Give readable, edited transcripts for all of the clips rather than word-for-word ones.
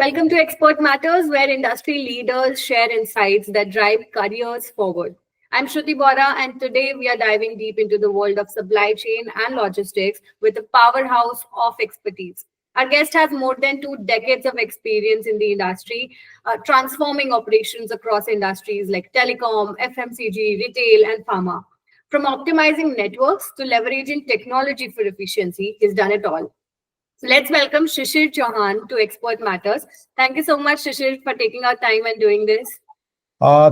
Welcome to Expert Matters, where industry leaders share insights that drive careers forward. I'm Shruti Bora, and today we are diving deep into the world of supply chain and logistics with a powerhouse of expertise. Our guest has more than 2 decades of experience in the industry, transforming operations across industries like telecom, FMCG, retail, and pharma. From optimizing networks to leveraging technology for efficiency, he's done it all. So let's welcome Shishir Chauhan to Expert Matters. Thank you so much, Shishir, for taking our time and doing this.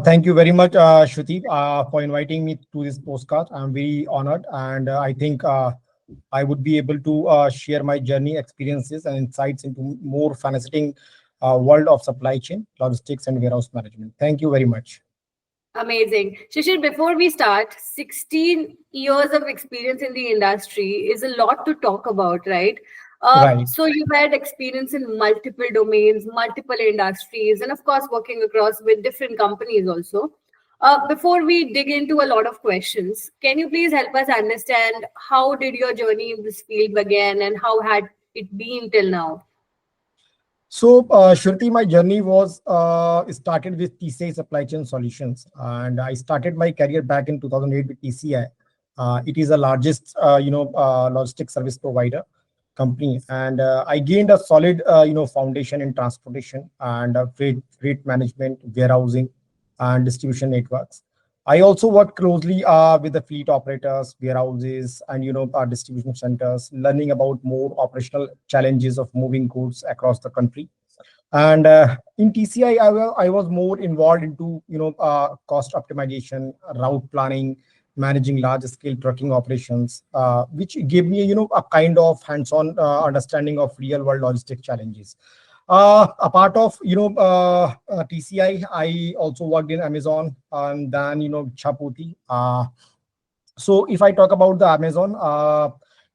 Thank you very much, Shruti, for inviting me to this postcard. I'm very honored, and I think I would be able to share my journey, experiences, and insights into more fascinating world of supply chain, logistics, and warehouse management. Thank you very much. Amazing. Shishir, before we start, 16 years of experience in the industry is a lot to talk about, right? Right. So you've had experience in multiple domains, multiple industries, and of course, working across with different companies also. Before we dig into a lot of questions, can you please help us understand how did your journey in this field begin and how had it been till now? So, Shruti, my journey was started with TCI Supply Chain Solutions, and I started my career back in 2008 with TCI. It is the largest, logistics service provider company, and I gained a solid, foundation in transportation and freight management, warehousing, and distribution networks. I also worked closely with the fleet operators, warehouses, and our distribution centers, learning about more operational challenges of moving goods across the country. And in TCI, I was more involved into cost optimization, route planning, managing large scale trucking operations, which gave me a kind of hands-on understanding of real world logistic challenges. A part of TCI, I also worked in Amazon and then Chapoti. So if I talk about the Amazon,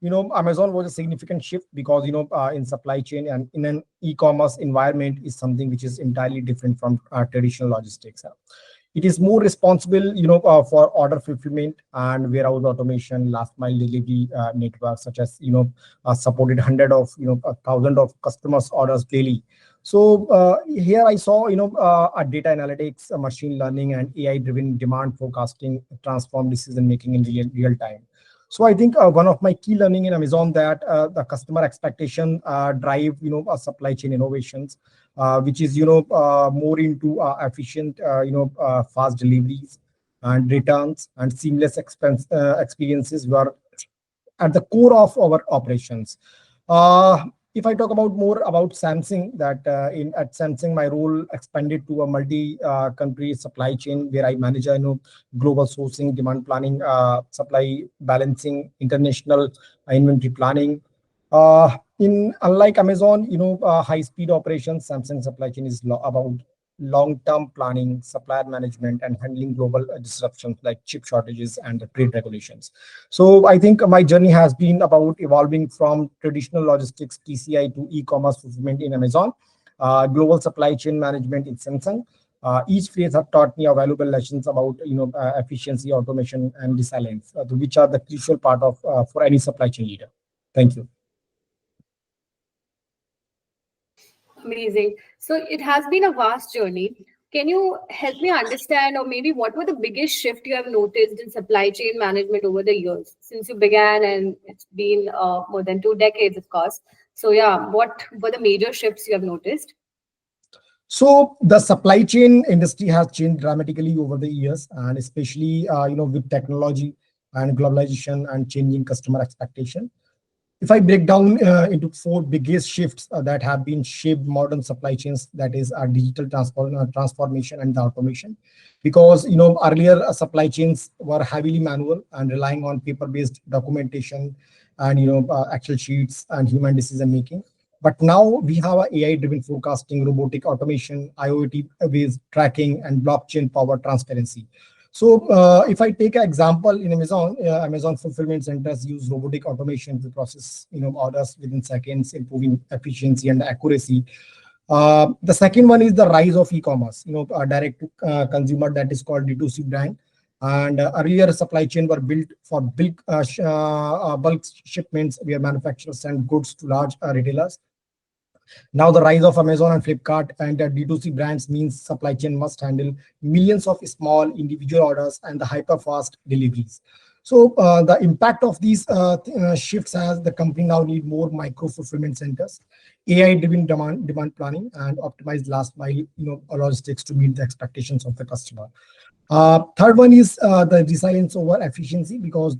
Amazon was a significant shift because in supply chain and in an e-commerce environment is something which is entirely different from traditional logistics. It is more responsible, for order fulfillment and warehouse automation, last mile delivery networks, such as supported hundred of a thousand of customers orders daily. So here I saw a data analytics, machine learning, and AI driven demand forecasting transform decision making in real time. So I think one of my key learning in Amazon that the customer expectation drive supply chain innovations, which is more into efficient fast deliveries and returns and seamless experiences were at the core of our operations. If I talk about more about Samsung, that in at Samsung, my role expanded to a multi-country supply chain where I manage, global sourcing, demand planning, supply balancing, international inventory planning. In unlike Amazon, high-speed operations, Samsung supply chain is about long-term planning, supplier management, and handling global disruptions like chip shortages and the trade regulations. So I think my journey has been about evolving from traditional logistics TCI to e-commerce fulfillment in Amazon, global supply chain management in Samsung. Each phase have taught me a valuable lessons about efficiency, automation, and resilience, which are the crucial part of for any supply chain leader. Thank you. Amazing. So it has been a vast journey. Can you help me understand, or maybe what were the biggest shift you have noticed in supply chain management over the years since you began, and it's been more than 2 decades, of course. So yeah, what were the major shifts you have noticed? So the supply chain industry has changed dramatically over the years, and especially with technology and globalization and changing customer expectation. If I break down into four biggest shifts that have been shaped modern supply chains, that is our digital transformation and the automation. Because earlier supply chains were heavily manual and relying on paper-based documentation and Excel sheets and human decision making. But now we have a AI-driven forecasting, robotic automation, IoT-based tracking, and blockchain-powered transparency. So if I take an example in Amazon, Amazon fulfillment centers use robotic automation to process orders within seconds, improving efficiency and accuracy. The second one is the rise of e-commerce, direct to consumer, that is called D2C brand. And earlier supply chain were built for bulk shipments where manufacturers send goods to large retailers. Now, the rise of Amazon and Flipkart and D2C brands means supply chain must handle millions of small individual orders and the hyper fast deliveries. So the impact of these shifts as the company now need more micro fulfillment centers, AI-driven demand planning, and optimized last mile logistics to meet the expectations of the customer. Third one is the resilience over efficiency, because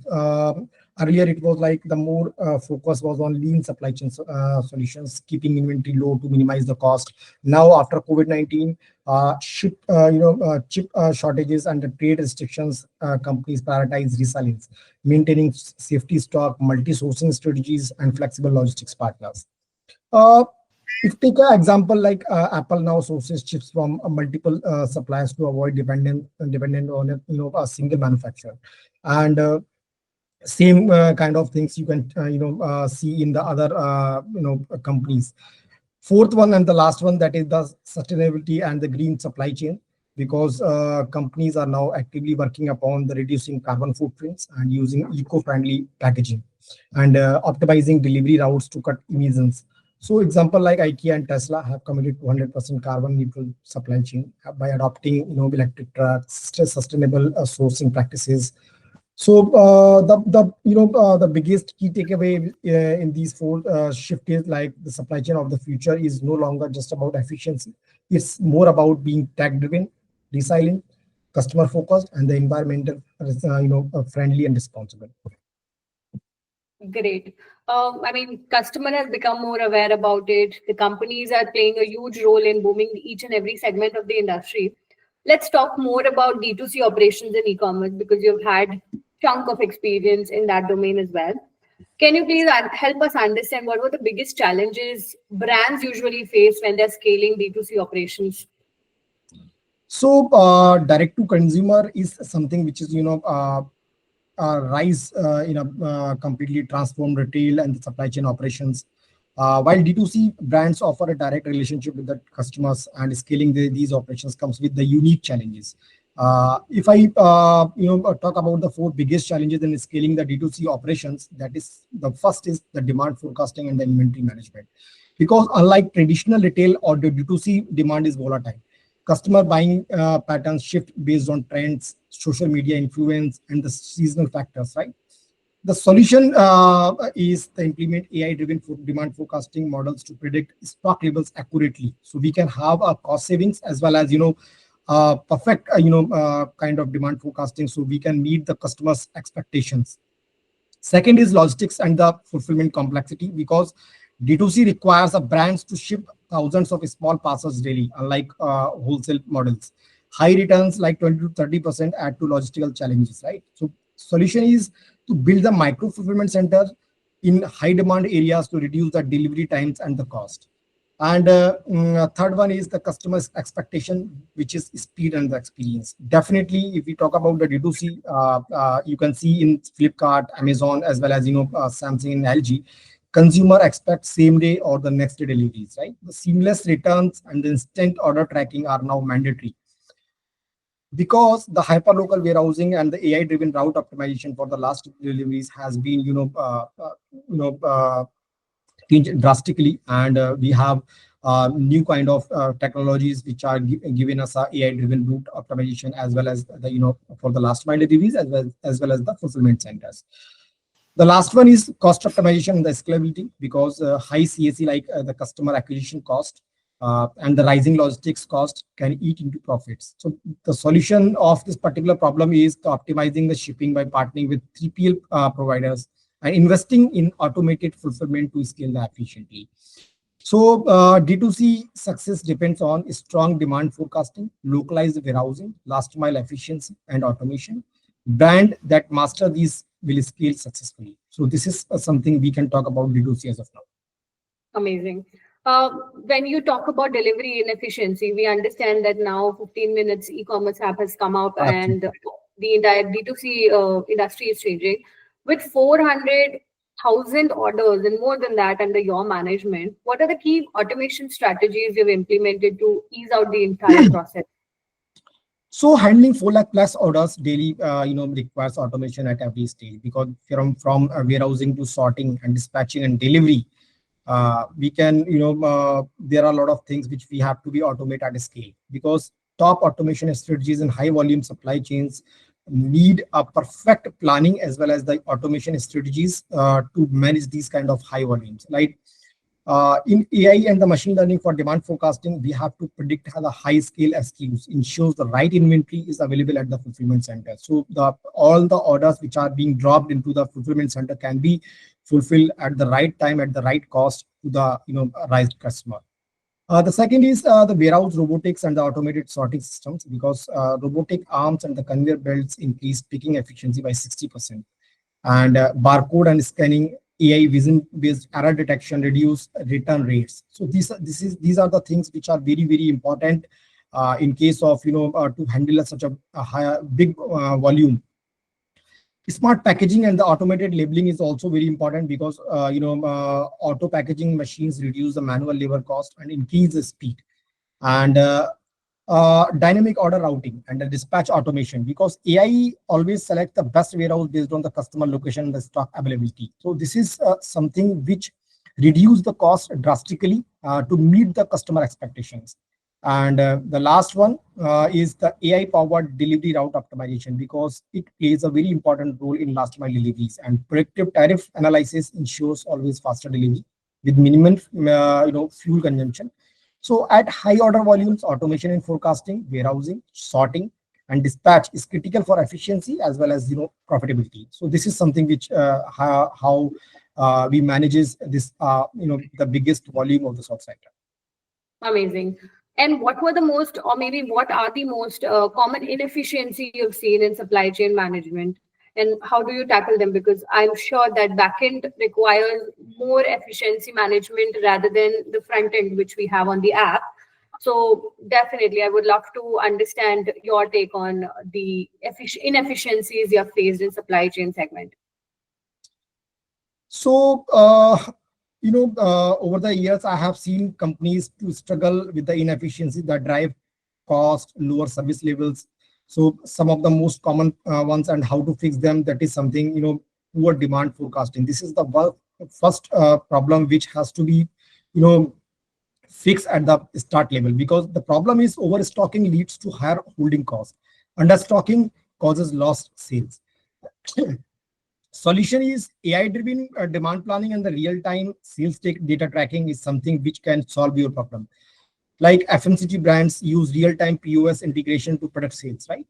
earlier it was like the more focus was on lean supply chain solutions, keeping inventory low to minimize the cost. Now after COVID-19, chip shortages and the trade restrictions, companies prioritize resilience, maintaining safety stock, multi-sourcing strategies, and flexible logistics partners. Uh, if take an example like Apple now sources chips from multiple suppliers to avoid dependent on a single manufacturer, and same kind of things you can see in the other companies. Fourth one and the last one, that is the sustainability and the green supply chain, because companies are now actively working upon the reducing carbon footprints and using eco-friendly packaging and optimizing delivery routes to cut emissions. So example like IKEA and Tesla have committed to 100% carbon neutral supply chain by adopting electric trucks, sustainable sourcing practices. So the biggest key takeaway in these four shift is like the supply chain of the future is no longer just about efficiency. It's more about being tech driven, resilient, customer focused, and the environmental friendly and responsible. Great. I mean, customer has become more aware about it. The companies are playing a huge role in booming each and every segment of the industry. Let's talk more about D2C operations in e-commerce, because you've had chunk of experience in that domain as well. Can you please help us understand what were the biggest challenges brands usually face when they're scaling D2C operations? So direct to consumer is something which is rise in a completely transformed retail and supply chain operations. While D2C brands offer a direct relationship with the customers, and scaling these operations comes with the unique challenges. If I talk about the four biggest challenges in scaling the D2C operations, that is the first is the demand forecasting and the inventory management. Because unlike traditional retail or the D2C, demand is volatile. Customer buying patterns shift based on trends, social media influence, and the seasonal factors, right? The solution is to implement AI-driven demand forecasting models to predict stock levels accurately, so we can have a cost savings as well as perfect kind of demand forecasting, so we can meet the customers' expectations. Second is logistics and the fulfillment complexity, because D2C requires the brands to ship thousands of small parcels daily, unlike wholesale models. High returns like 20 to 30% add to logistical challenges, right? So solution is to build a micro fulfillment center in high demand areas to reduce the delivery times and the cost. And third one is the customer's expectation, which is speed and the experience. Definitely, if we talk about the D2C, you can see in Flipkart, Amazon, as well as Samsung and LG, consumer expect same day or the next day deliveries, right? The seamless returns and the instant order tracking are now mandatory, because the hyperlocal warehousing and the AI-driven route optimization for the last deliveries has been changed drastically, and we have new kind of technologies which are giving us a AI-driven route optimization, as well as the for the last mile deliveries, as well as the fulfillment centers. The last one is cost optimization and the scalability, because high CAC like the customer acquisition cost and the rising logistics cost can eat into profits. So the solution of this particular problem is optimizing the shipping by partnering with 3PL providers and investing in automated fulfillment to scale that efficiently. So D2C success depends on strong demand forecasting, localized warehousing, last mile efficiency, and automation. Brand that master these will scale successfully. So this is something we can talk about D2C as of now. Amazing. When you talk about delivery inefficiency, we understand that now 15 minutes e-commerce app has come out and Absolutely. the entire D2C industry is changing. With 400,000 orders and more than that under your management, what are the key automation strategies you've implemented to ease out the entire process? So handling 4 lakh plus orders daily, requires automation at every stage, because from warehousing to sorting and dispatching and delivery, We can, there are a lot of things which we have to be automate at scale, because top automation strategies in high volume supply chains need a perfect planning as well as the automation strategies to manage these kind of high volumes. Like in AI and the machine learning for demand forecasting, we have to predict how the high scale SKUs ensures the right inventory is available at the fulfillment center. So all the orders which are being dropped into the fulfillment center can be fulfilled at the right time at the right cost to the right customer. The second is the warehouse robotics and the automated sorting systems, because robotic arms and the conveyor belts increase picking efficiency by 60%. And barcode and scanning, AI vision based error detection reduce return rates. So these are the things which are very very important in case of to handle such a high big volume. Smart packaging and the automated labeling is also very important, because auto packaging machines reduce the manual labor cost and increase the speed. And dynamic order routing and the dispatch automation, because AI always select the best warehouse based on the customer location and the stock availability. So this is something which reduce the cost drastically to meet the customer expectations. And the last one is the AI powered delivery route optimization, because it plays a very important role in last mile deliveries, and predictive tariff analysis ensures always faster delivery with minimum fuel consumption. So at high order volumes, automation in forecasting, warehousing, sorting, and dispatch is critical for efficiency as well as profitability. So this is something which how we manages this the biggest volume of the sort sector. Amazing. And what were the most, or maybe what are the most common inefficiency you've seen in supply chain management? And how do you tackle them? Because I'm sure that backend requires more efficiency management rather than the front end, which we have on the app. So definitely, I would love to understand your take on the inefficiencies you have faced in supply chain segment. So, over the years, I have seen companies to struggle with the inefficiencies that drive cost, lower service levels. So, some of the most common ones and how to fix them, that is something, poor demand forecasting. This is the first problem which has to be, fixed at the start level, because the problem is overstocking leads to higher holding costs. Understocking causes lost sales. Solution is AI driven demand planning, and the real time sales data tracking is something which can solve your problem. Like FMCG brands use real time POS integration to predict sales, right?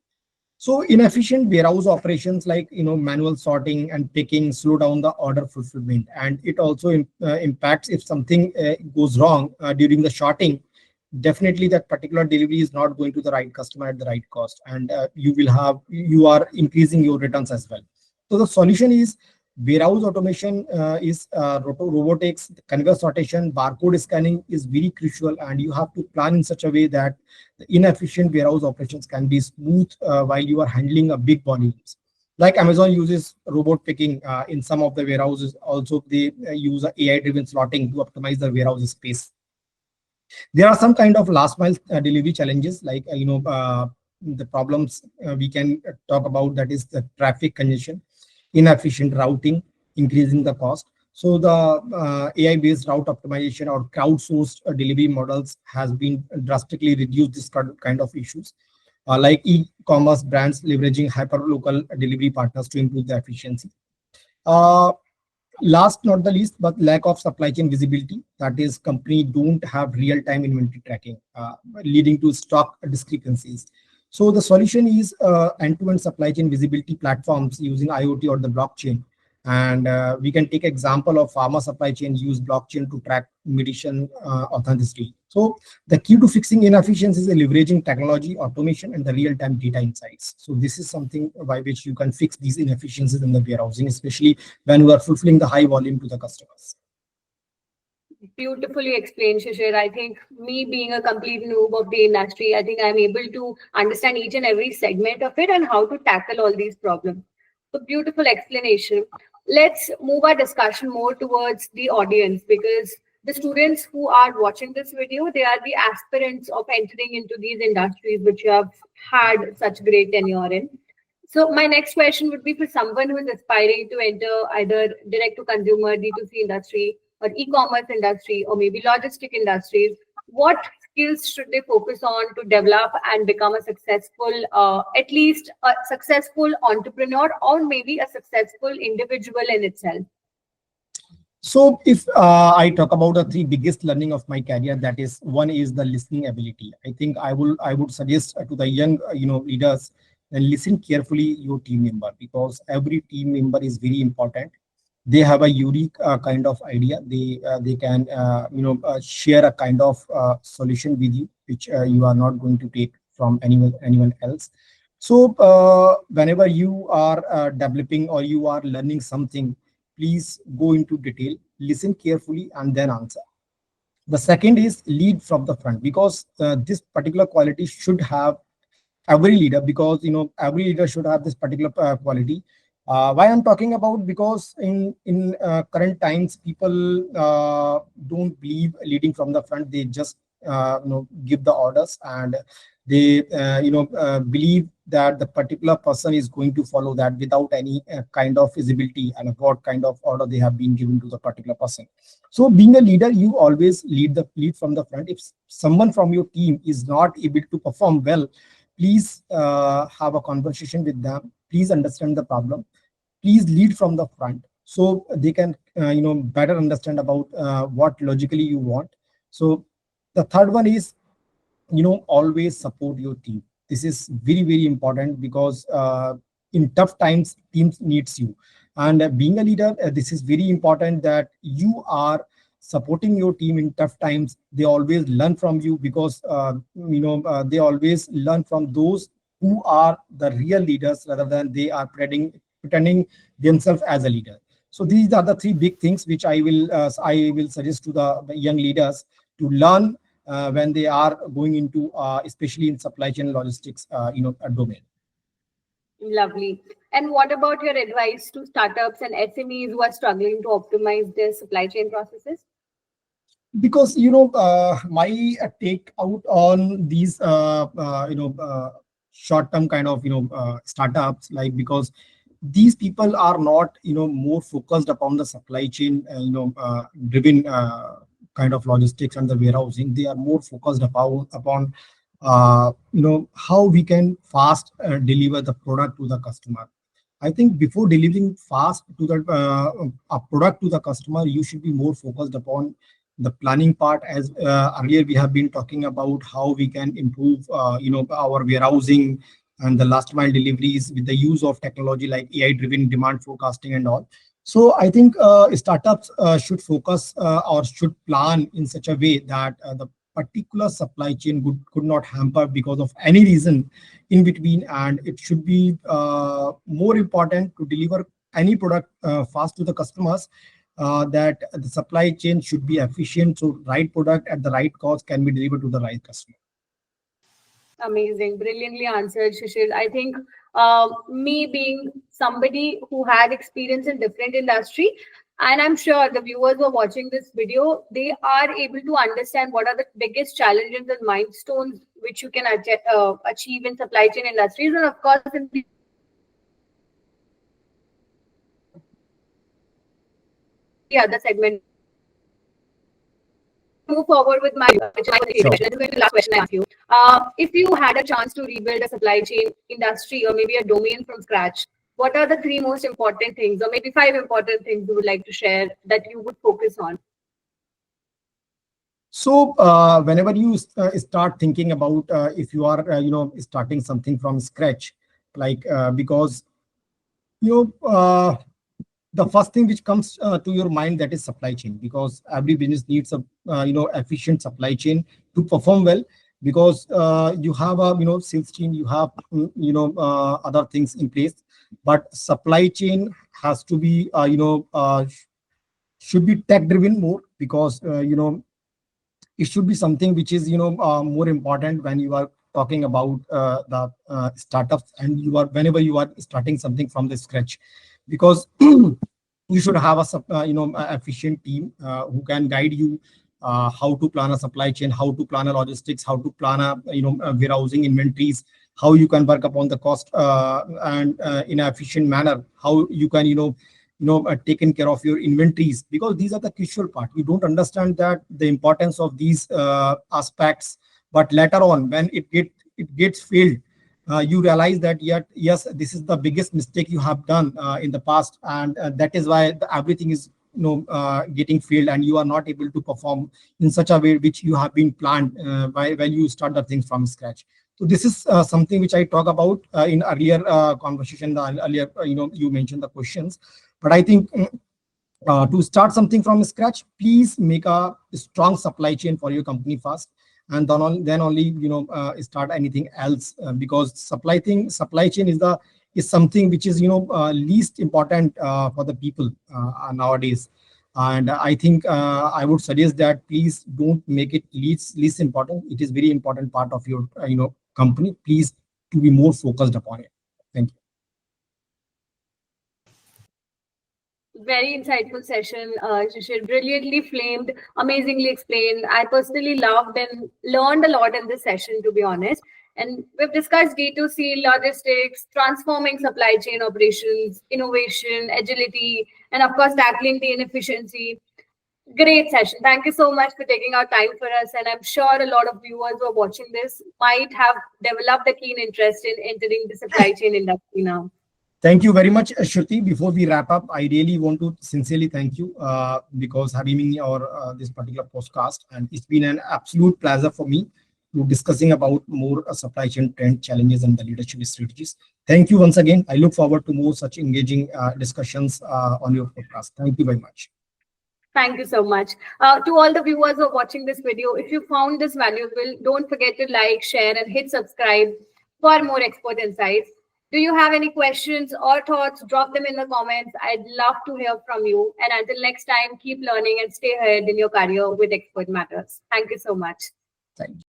So inefficient warehouse operations like manual sorting and picking slow down the order fulfillment, and it also impacts if something goes wrong during the sorting. Definitely, that particular delivery is not going to the right customer at the right cost, and you are increasing your returns as well. So the solution is warehouse automation, is robotics, conveyor sortation, barcode scanning is very crucial, and you have to plan in such a way that the inefficient warehouse operations can be smooth while you are handling a big volumes. Like Amazon uses robot picking in some of the warehouses. Also, they use AI-driven slotting to optimize the warehouse space. There are some kind of last mile delivery challenges, like the problems we can talk about, that is the traffic congestion, inefficient routing, increasing the cost. So the AI-based route optimization or crowdsourced delivery models has been drastically reduced this kind of issues. Like e-commerce brands leveraging hyperlocal delivery partners to improve the efficiency. Uh, Last not the least, but lack of supply chain visibility. That is, company don't have real-time inventory tracking, leading to stock discrepancies. So the solution is end-to-end supply chain visibility platforms using IoT or the blockchain. And we can take example of pharma supply chain use blockchain to track medicine authenticity. So the key to fixing inefficiencies is leveraging technology, automation, and the real-time data insights. So this is something by which you can fix these inefficiencies in the warehousing, especially when you are fulfilling the high volume to the customers. Beautifully explained, Shishir. I think me being a complete noob of the industry, I think I'm able to understand each and every segment of it and how to tackle all these problems. So beautiful explanation. Let's move our discussion more towards the audience, because the students who are watching this video, they are the aspirants of entering into these industries which you have had such great tenure in. So my next question would be for someone who is aspiring to enter either direct to consumer, D2C industry, or e-commerce industry or maybe logistic industries, what skills should they focus on to develop and become a successful, at least a successful entrepreneur or maybe a successful individual in itself? So if I talk about the three biggest learning of my career, that is, one is the listening ability. I think I would suggest to the young leaders, and listen carefully your team member, because every team member is very important. They have a unique kind of idea. They can share a kind of solution with you, which you are not going to take from anyone else. So whenever you are developing or you are learning something, please go into detail, listen carefully, and then answer. The second is lead from the front, because this particular quality should have every leader, because every leader should have this particular quality. Why I'm talking about, because in current times, people don't believe leading from the front. They just give the orders, and they believe that the particular person is going to follow that without any kind of visibility and what kind of order they have been given to the particular person. So being a leader, you always lead from the front. If someone from your team is not able to perform well, please have a conversation with them. Please understand the problem. Please lead from the front, so they can better understand about what logically you want. So the third one is, always support your team. This is very very important, because in tough times, teams needs you. And being a leader, this is very important, that you are supporting your team in tough times. They always learn from you, because they always learn from those who are the real leaders, rather than they are pretending themselves as a leader. So these are the three big things which I will suggest to the young leaders to learn when they are going into, especially in supply chain logistics, domain. Lovely. And what about your advice to startups and SMEs who are struggling to optimize their supply chain processes? Because my take out on these short term kind of startups, like, because these people are not more focused upon the supply chain driven kind of logistics and the warehousing. They are more focused upon how we can fast deliver the product to the customer. I think before delivering fast to the a product to the customer, you should be more focused upon the planning part. As earlier we have been talking about how we can improve our warehousing and the last mile deliveries with the use of technology like AI driven demand forecasting and all. So I think startups should focus or should plan in such a way that the particular supply chain could not hamper because of any reason in between, and it should be more important to deliver any product fast to the customers, that the supply chain should be efficient, so right product at the right cost can be delivered to the right customer. Amazing, brilliantly answered, Shishir. I think me being somebody who had experience in different industry, and I'm sure the viewers who are watching this video, they are able to understand what are the biggest challenges and milestones which you can achieve in supply chain industries, and of course in the other segment as well. Before I move forward with my which is my Sure. question, this is going to be the last question I ask you. If you had a chance to rebuild a supply chain industry or maybe a domain from scratch, what are the three most important things, or maybe five important things you would like to share that you would focus on? So whenever you start thinking about, if you are starting something from scratch, like, because you know uh, the first thing which comes to your mind, that is supply chain, because every business needs a efficient supply chain to perform well, because you have a sales team, you have other things in place, but supply chain has to be should be tech driven more, because it should be something which is more important when you are talking about the startups, and you are whenever you are starting something from the scratch, because you should have a efficient team who can guide you how to plan a supply chain, how to plan a logistics, how to plan a warehousing inventories, how you can work upon the cost and in an efficient manner, how you can taken care of your inventories, because these are the crucial part. You don't understand that the importance of these aspects, but later on when it gets failed, you realize that yet yes, this is the biggest mistake you have done in the past, and that is why everything is getting failed, and you are not able to perform in such a way which you have been planned when you start the things from scratch. So this is something which I talk about in earlier conversation. The earlier, you mentioned the questions, but I think to start something from scratch, please make a strong supply chain for your company first, and then only start anything else, because supply chain is something which is least important for the people nowadays. And I think I would suggest that please don't make it least important. It is very important part of your company. Please to be more focused upon it. Thank you. Very insightful session, Shishir. Brilliantly framed, amazingly explained. I personally loved and learned a lot in this session, to be honest. And we've discussed D2C, logistics, transforming supply chain operations, innovation, agility, and of course, tackling the inefficiency. Great session. Thank you so much for taking our time for us. And I'm sure a lot of viewers who are watching this might have developed a keen interest in entering the supply chain industry now. Thank you very much, Shruti. Before we wrap up, I really want to sincerely thank you because having me on this particular podcast, and it's been an absolute pleasure for me to discussing about more supply chain trend challenges and the leadership strategies. Thank you once again. I look forward to more such engaging discussions on your podcast. Thank you very much. Thank you so much. To all the viewers who are watching this video, if you found this valuable, don't forget to like, share, and hit subscribe for more expert insights. Do you have any questions or thoughts? Drop them in the comments. I'd love to hear from you. And until next time, keep learning and stay ahead in your career with Expert Matters. Thank you so much. Thank you.